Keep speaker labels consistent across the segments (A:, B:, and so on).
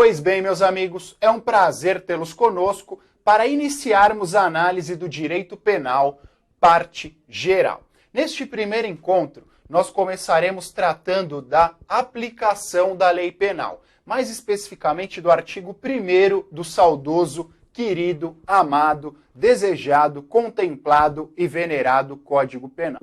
A: Pois bem, meus amigos, é um prazer tê-los conosco para iniciarmos a análise do direito penal, parte geral. Neste primeiro encontro, nós começaremos tratando da aplicação da lei penal, mais especificamente do artigo 1º do saudoso, querido, amado, desejado, contemplado e venerado Código Penal.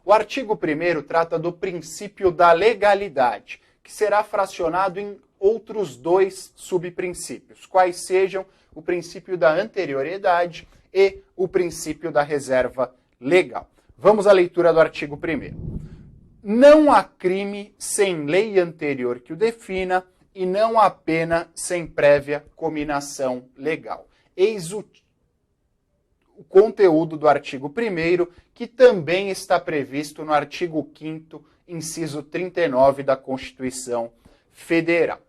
A: O artigo 1º trata do princípio da legalidade, que será fracionado em outros dois subprincípios, quais sejam o princípio da anterioriedade e o princípio da reserva legal. Vamos à leitura do artigo 1º. Não há crime sem lei anterior que o defina e não há pena sem prévia cominação legal. Eis o conteúdo do artigo 1º, que também está previsto no artigo 5º, inciso 39 da Constituição Federal.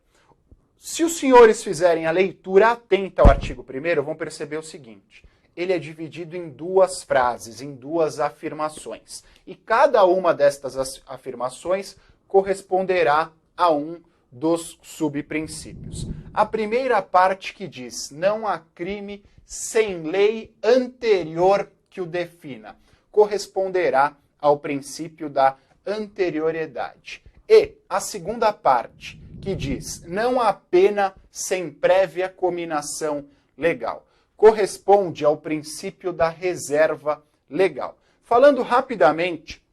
A: Se os senhores fizerem a leitura atenta ao artigo 1º, vão perceber o seguinte: ele é dividido em duas frases, em duas afirmações. E cada uma destas afirmações corresponderá a um dos subprincípios. A primeira parte que diz: não há crime sem lei anterior que o defina, corresponderá ao princípio da anterioriedade. E a segunda parte, que diz: não há pena sem prévia cominação legal, corresponde ao princípio da reserva legal. Falando rapidamente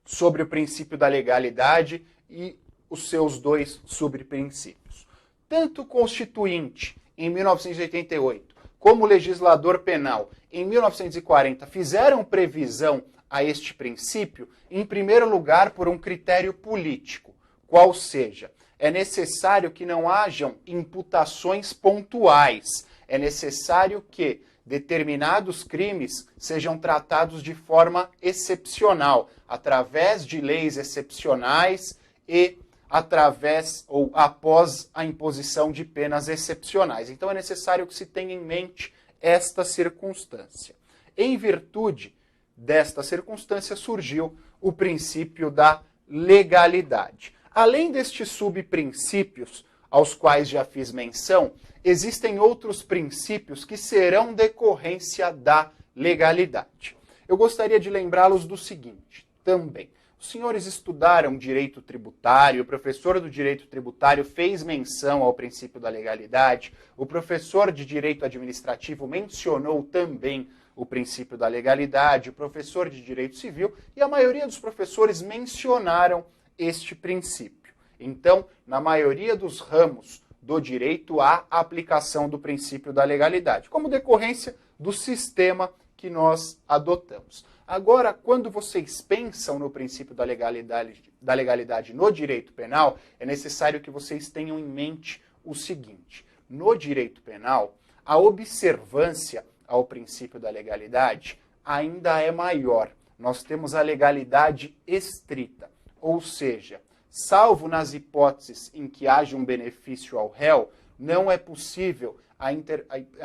A: sobre o princípio da legalidade e os seus dois subprincípios. Tanto o Constituinte, em 1988, como o legislador penal, em 1940, fizeram previsão a este princípio, em primeiro lugar, por um critério político, qual seja, é necessário que não hajam imputações pontuais, é necessário que determinados crimes sejam tratados de forma excepcional, através de leis excepcionais e através ou após a imposição de penas excepcionais. Então é necessário que se tenha em mente esta circunstância. Em virtude desta circunstância surgiu o princípio da legalidade. Além destes subprincípios, aos quais já fiz menção, existem outros princípios que serão decorrência da legalidade. Eu gostaria de lembrá-los do seguinte também. Os senhores estudaram direito tributário, o professor do direito tributário fez menção ao princípio da legalidade, o professor de direito administrativo mencionou também o princípio da legalidade, o professor de direito civil e a maioria dos professores mencionaram este princípio. Então, na maioria dos ramos do direito, há a aplicação do princípio da legalidade, como decorrência do sistema que nós adotamos. Agora, quando vocês pensam no princípio da legalidade no direito penal, é necessário que vocês tenham em mente o seguinte: no direito penal, a observância ao princípio da legalidade ainda é maior. Nós temos a legalidade estrita, ou seja, salvo nas hipóteses em que haja um benefício ao réu, não é possível a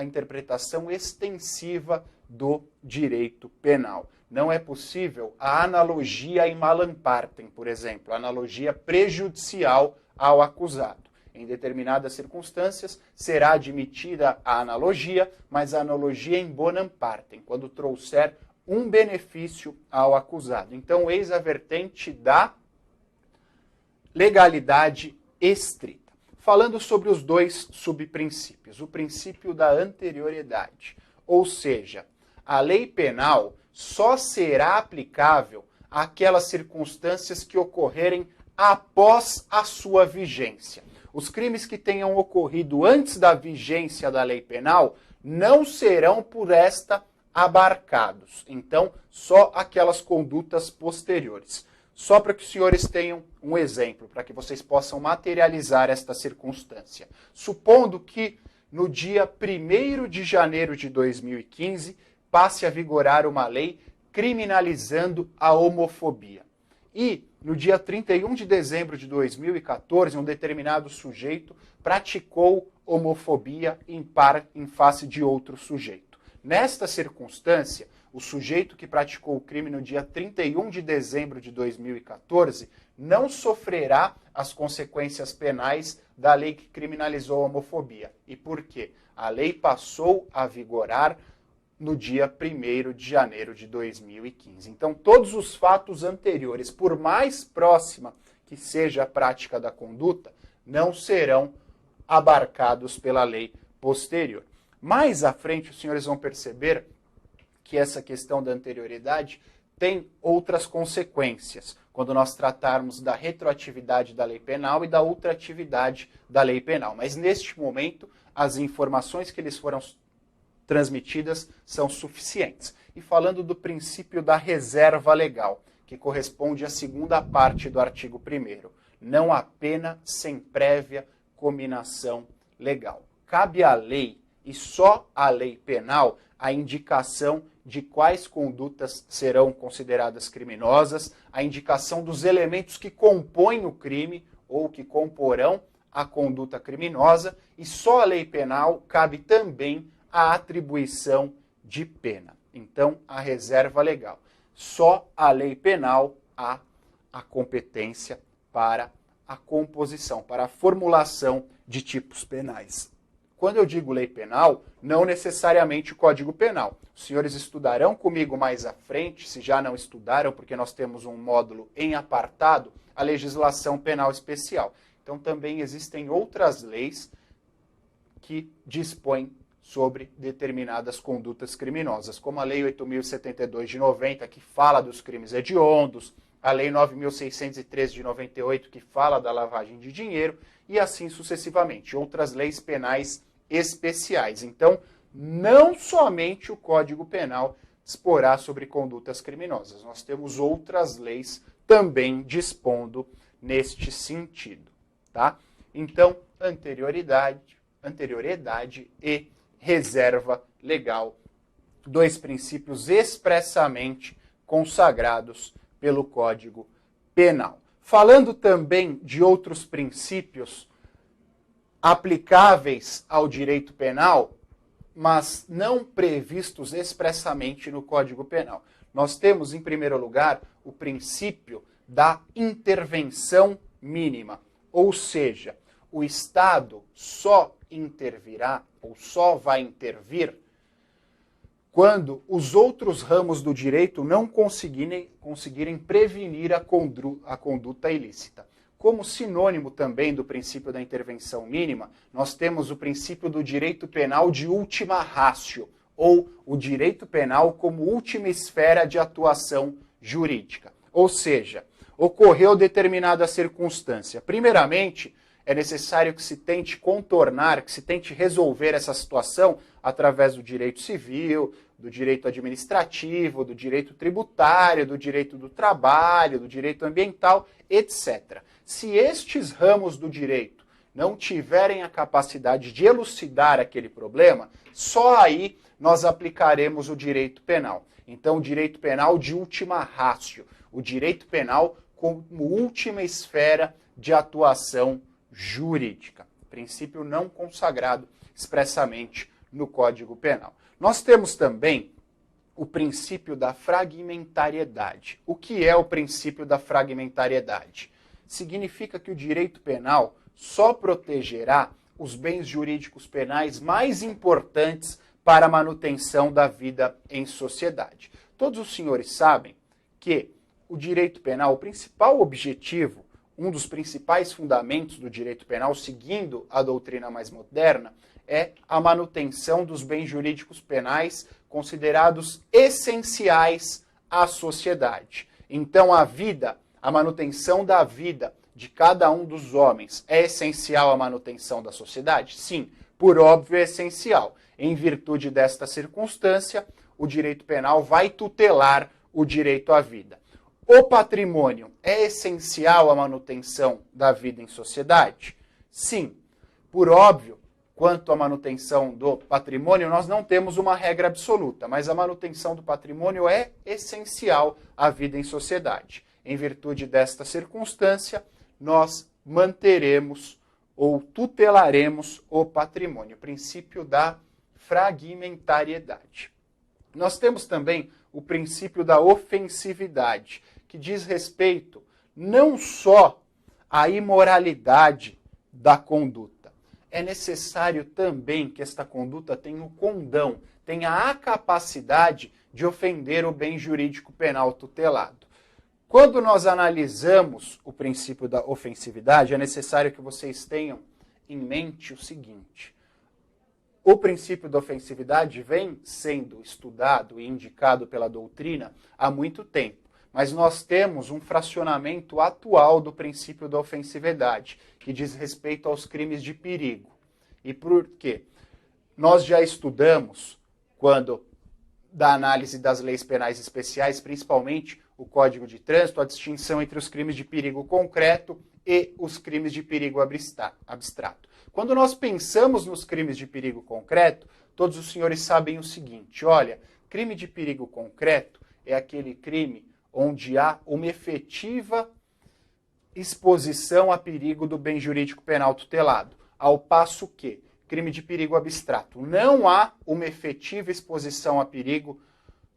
A: interpretação extensiva do direito penal. Não é possível a analogia in malam partem, por exemplo, a analogia prejudicial ao acusado. Em determinadas circunstâncias, será admitida a analogia, mas a analogia in bonam partem, quando trouxer um benefício ao acusado. Então, eis a vertente da legalidade estrita. Falando sobre os dois subprincípios, o princípio da anterioriedade, ou seja, a lei penal só será aplicável àquelas circunstâncias que ocorrerem após a sua vigência. Os crimes que tenham ocorrido antes da vigência da lei penal não serão por esta abarcados. Então, só aquelas condutas posteriores. Só para que os senhores tenham um exemplo, para que vocês possam materializar esta circunstância. Supondo que no dia 1º de janeiro de 2015 passe a vigorar uma lei criminalizando a homofobia. E no dia 31 de dezembro de 2014, um determinado sujeito praticou homofobia em face de outro sujeito. Nesta circunstância, o sujeito que praticou o crime no dia 31 de dezembro de 2014 não sofrerá as consequências penais da lei que criminalizou a homofobia. E por quê? A lei passou a vigorar no dia 1º de janeiro de 2015. Então, todos os fatos anteriores, por mais próxima que seja a prática da conduta, não serão abarcados pela lei posterior. Mais à frente, os senhores vão perceber que essa questão da anterioridade tem outras consequências, quando nós tratarmos da retroatividade da lei penal e da ultratividade da lei penal. Mas, neste momento, as informações que lhes foram transmitidas são suficientes. E falando do princípio da reserva legal, que corresponde à segunda parte do artigo 1º, não há pena sem prévia cominação legal. Cabe à lei, e só à lei penal, a indicação de quais condutas serão consideradas criminosas, a indicação dos elementos que compõem o crime ou que comporão a conduta criminosa, e só à lei penal cabe também a atribuição de pena. Então, a reserva legal. Só a lei penal há a competência para a composição, para a formulação de tipos penais. Quando eu digo lei penal, não necessariamente o Código Penal. Os senhores estudarão comigo mais à frente, se já não estudaram, porque nós temos um módulo em apartado, a legislação penal especial. Então também existem outras leis que dispõem sobre determinadas condutas criminosas, como a Lei 8.072 de 90, que fala dos crimes hediondos, a Lei 9.613 de 98, que fala da lavagem de dinheiro, e assim sucessivamente. Outras leis penais especiais. Então, não somente o Código Penal disporá sobre condutas criminosas. Nós temos outras leis também dispondo neste sentido. Tá? Então, anterioridade e reserva legal, dois princípios expressamente consagrados pelo Código Penal. Falando também de outros princípios aplicáveis ao direito penal, mas não previstos expressamente no Código Penal. Nós temos, em primeiro lugar, o princípio da intervenção mínima, ou seja, o Estado só intervirá ou só vai intervir quando os outros ramos do direito não conseguirem prevenir a conduta ilícita. Como sinônimo também do princípio da intervenção mínima, nós temos o princípio do direito penal de ultima ratio, ou o direito penal como última esfera de atuação jurídica. Ou seja, ocorreu determinada circunstância. Primeiramente, é necessário que se tente contornar, que se tente resolver essa situação através do direito civil, do direito administrativo, do direito tributário, do direito do trabalho, do direito ambiental, etc. Se estes ramos do direito não tiverem a capacidade de elucidar aquele problema, só aí nós aplicaremos o direito penal. Então, o direito penal de ultima ratio, o direito penal como última esfera de atuação jurídica. Princípio não consagrado expressamente no Código Penal. Nós temos também o princípio da fragmentariedade. O que é o princípio da fragmentariedade? Significa que o direito penal só protegerá os bens jurídicos penais mais importantes para a manutenção da vida em sociedade. Todos os senhores sabem que o direito penal, o principal objetivo, um dos principais fundamentos do direito penal, seguindo a doutrina mais moderna, é a manutenção dos bens jurídicos penais considerados essenciais à sociedade. Então, a manutenção da vida de cada um dos homens é essencial à manutenção da sociedade? Sim, por óbvio é essencial. Em virtude desta circunstância, o direito penal vai tutelar o direito à vida. O patrimônio é essencial à manutenção da vida em sociedade? Sim. Por óbvio, quanto à manutenção do patrimônio, nós não temos uma regra absoluta, mas a manutenção do patrimônio é essencial à vida em sociedade. Em virtude desta circunstância, nós manteremos ou tutelaremos o patrimônio. O princípio da fragmentariedade. Nós temos também o princípio da ofensividade, que diz respeito não só à imoralidade da conduta. É necessário também que esta conduta tenha o condão, tenha a capacidade de ofender o bem jurídico penal tutelado. Quando nós analisamos o princípio da ofensividade, é necessário que vocês tenham em mente o seguinte: o princípio da ofensividade vem sendo estudado e indicado pela doutrina há muito tempo, mas nós temos um fracionamento atual do princípio da ofensividade, que diz respeito aos crimes de perigo. E por quê? Nós já estudamos, quando da análise das leis penais especiais, principalmente o Código de Trânsito, a distinção entre os crimes de perigo concreto e os crimes de perigo abstrato. Quando nós pensamos nos crimes de perigo concreto, todos os senhores sabem o seguinte: olha, crime de perigo concreto é aquele crime onde há uma efetiva exposição a perigo do bem jurídico penal tutelado, ao passo que crime de perigo abstrato não há uma efetiva exposição a perigo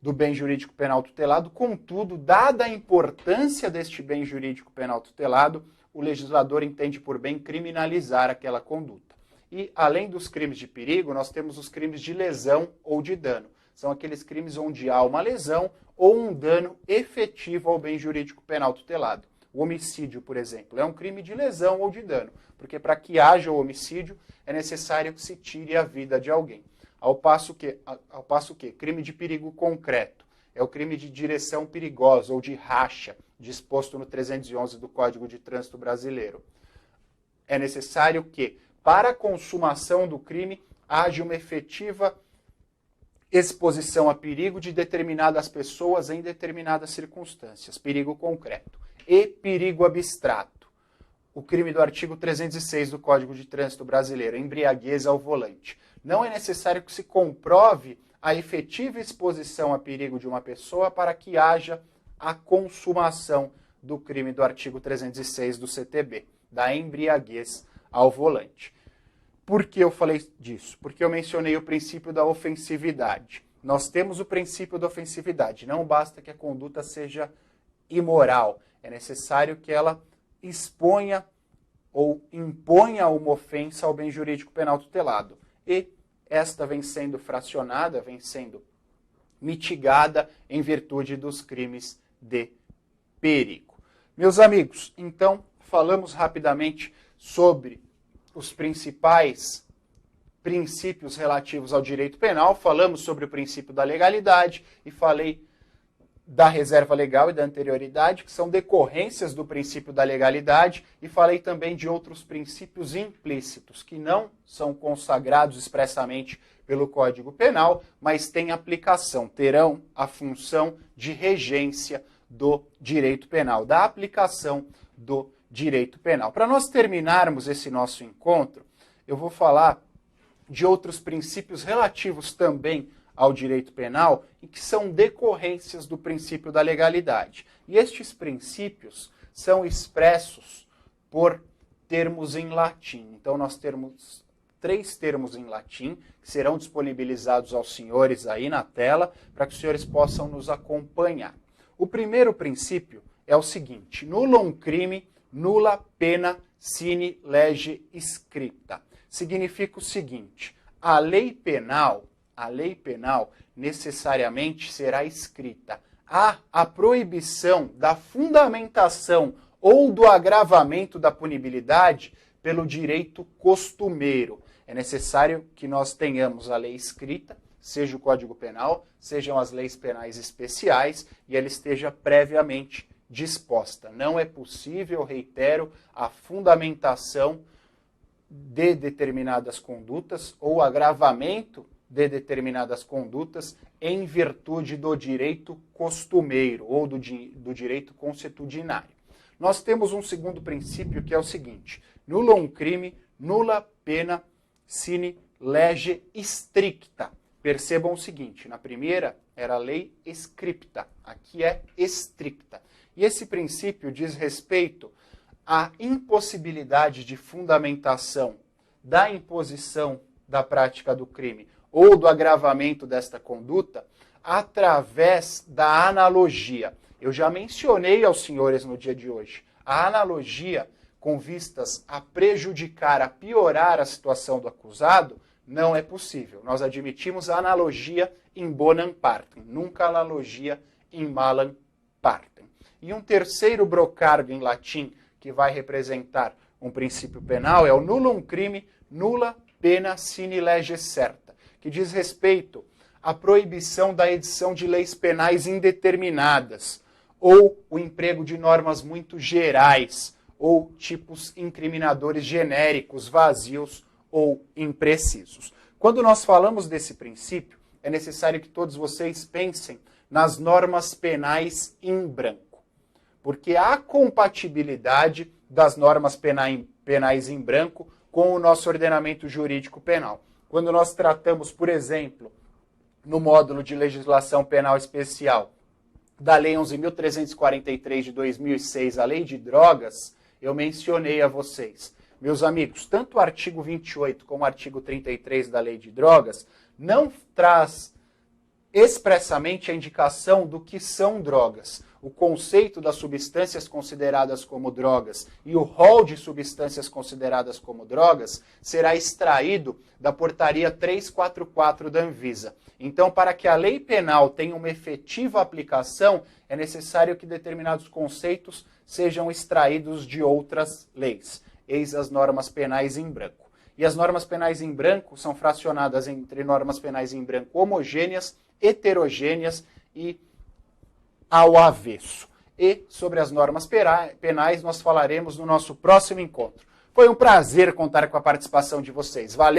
A: do bem jurídico penal tutelado, contudo, dada a importância deste bem jurídico penal tutelado, o legislador entende por bem criminalizar aquela conduta. E, além dos crimes de perigo, nós temos os crimes de lesão ou de dano. São aqueles crimes onde há uma lesão ou um dano efetivo ao bem jurídico penal tutelado. O homicídio, por exemplo, é um crime de lesão ou de dano, porque para que haja o homicídio é necessário que se tire a vida de alguém. Ao passo que crime de perigo concreto é o crime de direção perigosa ou de racha, disposto no 311 do Código de Trânsito Brasileiro. É necessário que, para a consumação do crime, haja uma efetiva exposição a perigo de determinadas pessoas em determinadas circunstâncias, perigo concreto. E perigo abstrato, o crime do artigo 306 do Código de Trânsito Brasileiro, embriaguez ao volante. Não é necessário que se comprove a efetiva exposição a perigo de uma pessoa para que haja a consumação do crime do artigo 306 do CTB, da embriaguez ao volante. Por que eu falei disso? Porque eu mencionei o princípio da ofensividade. Nós temos o princípio da ofensividade. Não basta que a conduta seja imoral. É necessário que ela exponha ou imponha uma ofensa ao bem jurídico penal tutelado. E esta vem sendo fracionada, vem sendo mitigada em virtude dos crimes de perigo. Meus amigos, então, falamos rapidamente sobre os principais princípios relativos ao direito penal, falamos sobre o princípio da legalidade e falei da reserva legal e da anterioridade, que são decorrências do princípio da legalidade, e falei também de outros princípios implícitos, que não são consagrados expressamente pelo Código Penal, mas têm aplicação, terão a função de regência do direito penal, da aplicação do direito penal. Para nós terminarmos esse nosso encontro, eu vou falar de outros princípios relativos também ao direito penal e que são decorrências do princípio da legalidade. E estes princípios são expressos por termos em latim. Então nós temos 3 termos em latim que serão disponibilizados aos senhores aí na tela para que os senhores possam nos acompanhar. O primeiro princípio é o seguinte: nullum crime, nulla pena sine lege scripta. Significa o seguinte: a lei penal necessariamente será escrita. Há a proibição da fundamentação ou do agravamento da punibilidade pelo direito costumeiro. É necessário que nós tenhamos a lei escrita, seja o Código Penal, sejam as leis penais especiais, e ela esteja previamente disposta. Não é possível, reitero, a fundamentação de determinadas condutas ou agravamento de determinadas condutas em virtude do direito costumeiro ou do direito consuetudinário. Nós temos um segundo princípio que é o seguinte: nullum crime, nulla pena sine lege stricta. Percebam o seguinte: na primeira era lei scripta, aqui é estricta. E esse princípio diz respeito à impossibilidade de fundamentação da imposição da prática do crime ou do agravamento desta conduta através da analogia. Eu já mencionei aos senhores no dia de hoje. A analogia, com vistas a prejudicar, a piorar a situação do acusado, não é possível. Nós admitimos a analogia in bonam partem, nunca a analogia in malam partem. E um terceiro brocardo em latim, que vai representar um princípio penal, é o nullum crime, nulla pena sine lege certa, que diz respeito à proibição da edição de leis penais indeterminadas, ou o emprego de normas muito gerais, ou tipos incriminadores genéricos, vazios ou imprecisos. Quando nós falamos desse princípio, é necessário que todos vocês pensem nas normas penais em branco, porque há compatibilidade das normas penais em branco com o nosso ordenamento jurídico penal. Quando nós tratamos, por exemplo, no módulo de legislação penal especial da Lei 11.343 de 2006, a Lei de Drogas, eu mencionei a vocês. Meus amigos, tanto o artigo 28 como o artigo 33 da Lei de Drogas não traz expressamente a indicação do que são drogas. O conceito das substâncias consideradas como drogas e o rol de substâncias consideradas como drogas será extraído da portaria 344 da Anvisa. Então, para que a lei penal tenha uma efetiva aplicação, é necessário que determinados conceitos sejam extraídos de outras leis. Eis as normas penais em branco. E as normas penais em branco são fracionadas entre normas penais em branco homogêneas, heterogêneas e ao avesso. E sobre as normas penais nós falaremos no nosso próximo encontro. Foi um prazer contar com a participação de vocês. Valeu!